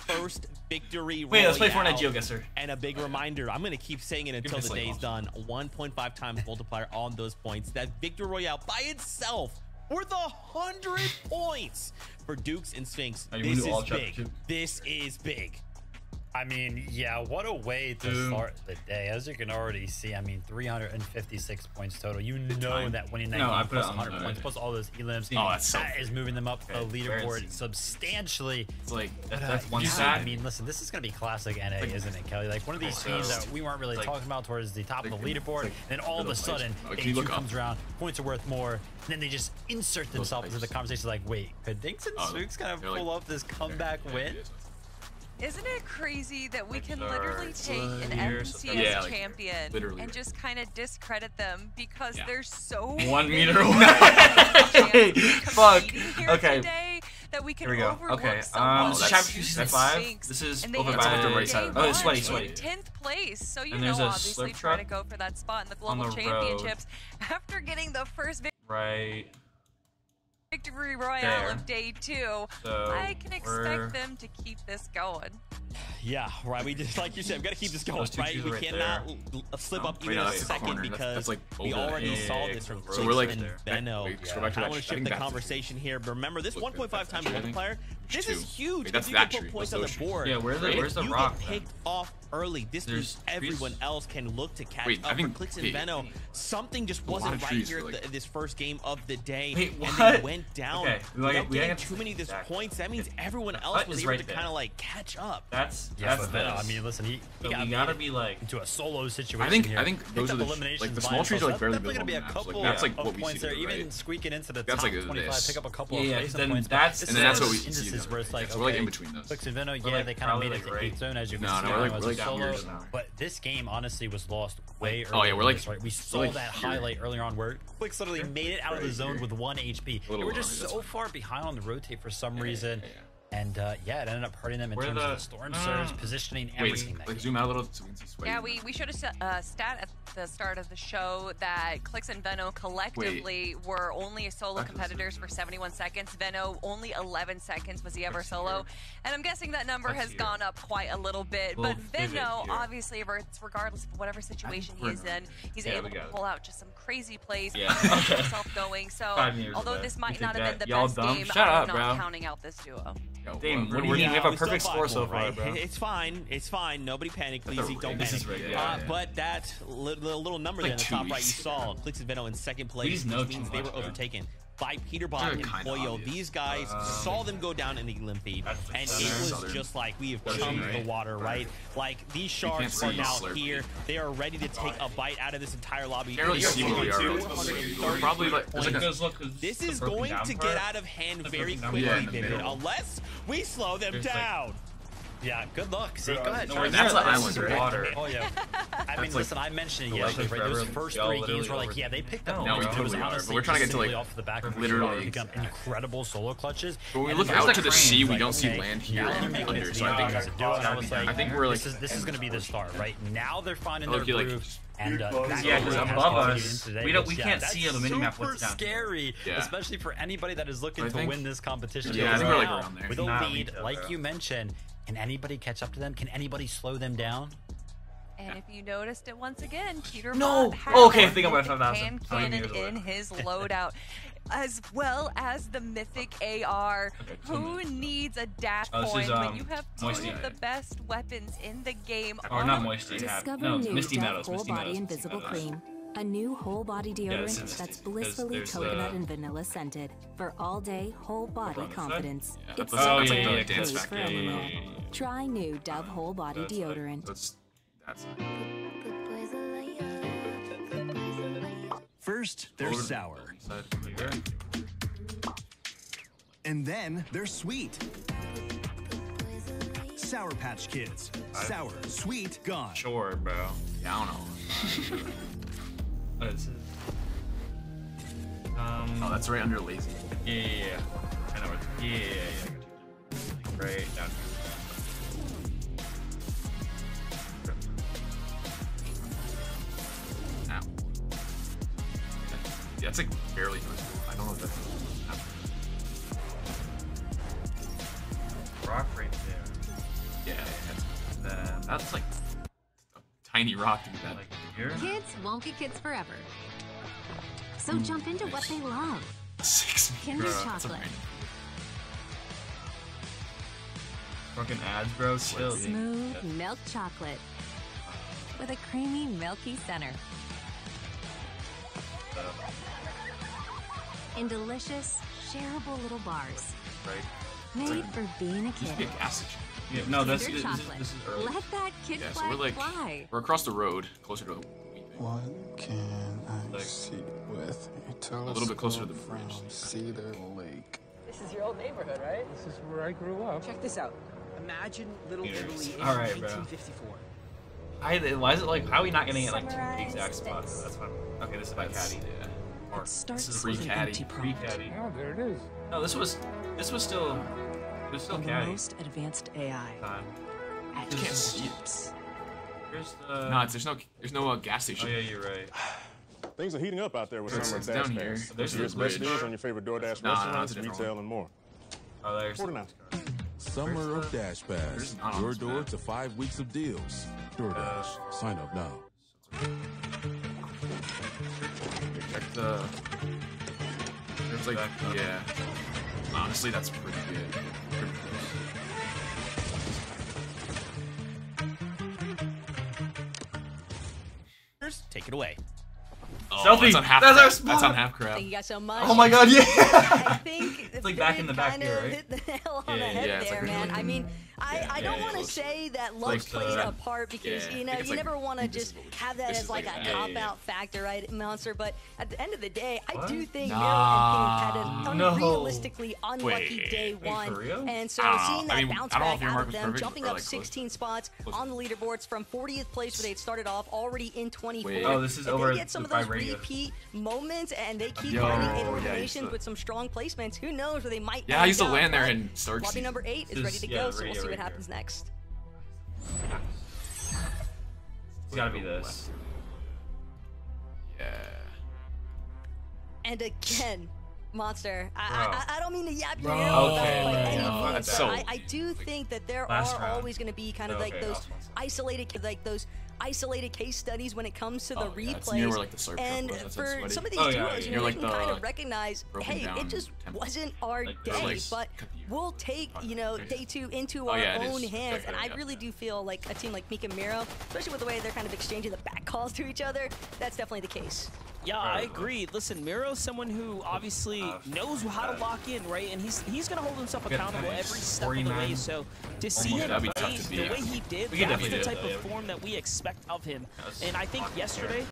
first victory. Wait, let's play FORTNITE GeoGuesser. And a big reminder, I'm going to keep saying it until the day's done. 1.5 times multiplier on those points. That victory royale by itself worth 100 points for Dukes and Sphinx. This is big. This is big. I mean, yeah, what a way to start the day. As you can already see, I mean, 356 points total. You know that winning that game plus 100 points, plus all those elims, that is moving them up the leaderboard substantially. It's like, that's one side. I mean, listen, this is going to be classic NA, isn't it, Kelly? Like, one of these teams that we weren't really talking about towards the top of the leaderboard, and then all of a sudden, A2 comes around, points are worth more, and then they just insert themselves into the conversation like, wait, could Dinks and Spooks kind of pull up this comeback win? Isn't it crazy that we can literally take an MCS champion and just kind of discredit them because they're so 1 meter away? Fuck. Okay. Today that we can overlook this is chapter 5. This is over by the right side. Oh, it's sweaty. 10th place. So you know, obviously try to go for that spot in the global championships after getting the first victory royale of day 2. So I can expect them to keep this going. Yeah, right. We just, like you said, we got to keep this going, right? We cannot slip up even a second because we already saw this from Clix and Benno. I want to shift the conversation here, but remember this 1.5 times multiplier. This is huge. If you can put points on the board, yeah, where's the rock? You get picked off early. This means everyone else can look to catch up. For Clix and Benno, something just wasn't right here at this first game of the day, and they went down. Without getting too many of these points, that means everyone else was able to kind of like catch up. That's I mean, listen, he gotta be like into a solo situation. I think those are the like the small trees are like barely gonna be a couple that's like of what we points see there, even squeaking into the top 25, pick up a couple of placement points. And then that's what we see. Where it's like, we're like in between those. Clix and Benno, yeah, they kind of made it to 8th zone as you can see as a solo. But this game honestly was lost way early. Oh yeah, we're like we saw that highlight earlier on where Clix literally made it out of the zone with 1 HP. They were just so far behind on the rotate for some reason. And yeah, it ended up hurting them in terms of the storm surge, positioning, everything. Like zoom out a little so we can see sweaty. Yeah, we should have stat at the start of the show that Clix and Benno collectively were only solo competitors for 71 seconds. Benno only 11 seconds was he ever solo, and I'm guessing that number has gone up quite a little bit. But Benno, obviously, regardless of whatever situation he's in, he's able to pull out just some crazy plays, keep himself going. So although this might not have been the best game, I'm not counting out this duo. Damn, what do you mean? We have a perfect score so far, bro. It's fine. It's fine. Nobody panic, please. Don't panic. But that little number there in the top right you saw, Clix and Benno in 2nd place, which means they were overtaken by Peterbot and Boyo. These guys saw them go down in the elim feed, and it was just like we have chummed the water, right? Like these sharks are now here. They are ready to take a bite out of this entire lobby. Probably like this is going to get out of hand very quickly, Vivid, unless we slow them down. Yeah, good luck. See, go ahead. That's the island, right? Oh, yeah. I mean, listen, I mentioned it yesterday, right? Those first 3 games were like, yeah, they picked up. No, we totally are. But we're trying to get to like off the back of literally become incredible solo clutches. When we look out to the sea, we don't see land here under. So I think we're like this is going to be the start, right? Now they're finding their groove. And yeah, because above us, we can't see the minimap what's down. Scary, especially for anybody that is looking to win this competition. Yeah, I think we're like around there. With a lead, like you mentioned, can anybody catch up to them? Can anybody slow them down? And if you noticed it once again, Peter I think I'm about 5,000 cannon in his loadout, as well as the mythic AR. Who needs a dash point when you have two of the best weapons in the game? Or not Moisty. Discover new Dove Whole Body Invisible Cream. A new whole body deodorant that's blissfully coconut and vanilla scented for all day whole body confidence. It's safe for everyone. Try new Dove Whole Body Deodorant. First, they're sour. And then they're sweet. Sour Patch Kids. Sour, sweet, gone. Sure, bro. Yeah, I don't know. What is it? Oh, that's right under lazy. Yeah. I know it. Yeah. Right down here. Ow. Yeah, it's like barely noticeable. I don't know if that's. Rock right there. That's like a tiny rock to be that. Like here? Kids won't be kids forever. So jump into what they love. 6 Kinder chocolate. Fucking ads, bro. Chill. Smooth milk chocolate with a creamy, milky center. In delicious, shareable little bars. Right. Made for being a kid. Be a gas station. Yeah, no, this Kinder is chocolate. this is early. Let that kid Yeah, so flag we're like fly. we're across the road, closer to. What can I Like, see with a little bit closer to the from bridge. Cedar Lake? This is your old neighborhood, right? This is where I grew up. Check this out. Imagine Little Italy in All right, bro. 1954. Why is it like? How are we not getting it like to the Summarize exact spots? this. That's fine. Okay, this is my caddy. Yeah. Or It starts this is free with an caddy. empty free prompt. caddy. Oh, there it is. No, this was still. It was still And the caddy. most advanced AI Time. at Can't your see it. fingertips. Here's the. No, there's no gas Oh station. yeah, you're right. Things are heating up out there with It's Summer down Dash here. Pass. There's Your the bridge. specials on your favorite DoorDash Nah, restaurants, it's a different retail, one. and more. Oh, there's. $49. Summer of Dash Pass. There's not on Your this door map. to 5 weeks of deals. DoorDash. Sign up now. Check the. There's like yeah. Honestly, that's pretty good. Pretty Take it away. Oh, Selfie! That's on half. That's our Crab. spot! That's on half crab. Thank you guys so much. Oh my god, yeah! I think It's like back in the back kind here, of right? hit the nail on the Yeah, head yeah, it's there, like man. really- I mean, I don't yeah, want to close. say that luck Close to played that. a part because Yeah, you I know think it's you like never want to just invisible. have that This as is like like- a yeah, cop yeah. out factor, right, Monster? But at the end of the day, I What? do think Nah. Miro and King had an No. unrealistically unlucky Wait, day wait, one, for real? and so I don't know. seeing that I mean, bounce I don't know back if your out mark of was them, perfect jumping or, up like, close. 16 spots Close. on the leaderboards from 40th place where they'd started off already in 24th. Wait. Oh, this is If over they get some of by those radio. repeat moments and they keep Yo, finding yeah, I eliminations used to- with some strong placements, who knows where they might Yeah, I used to end up, land there but in Stark lobby season. number 8 is This ready is- to yeah, go, so we'll radio see what right happens next. It's gotta be this. Yeah. And again, Monster, Bro. I don't mean to yap your Bro. ear off Okay, by no, any no, means, that's but so I do think that there Last are round. always going to be kind of Okay, like those last one. isolated case studies when it comes to the Oh, yeah, it's replays. near where, like, the Sark and truck was. That's for sweaty. some of these Oh, yeah, duos, yeah, you yeah. know, Like you can kind the of recognize, broken hey, down it just temple. wasn't our Like, day, like, but cut the- we'll take, you know, day 2 into Oh, our yeah, it own is. hands. Okay, And I yeah. really do feel like a team like Mika Miro, especially with the way they're kind of exchanging the back calls to each other, that's definitely the case. Yeah, I agree. Listen, Miro's someone who obviously knows how to lock in, right? And he's going to hold himself accountable every step of the way. So to see him That'd be play tough to the beat. way he did, We can that's the definitely type do it, of though, form that we expect of him. Let's And I think lock in yesterday,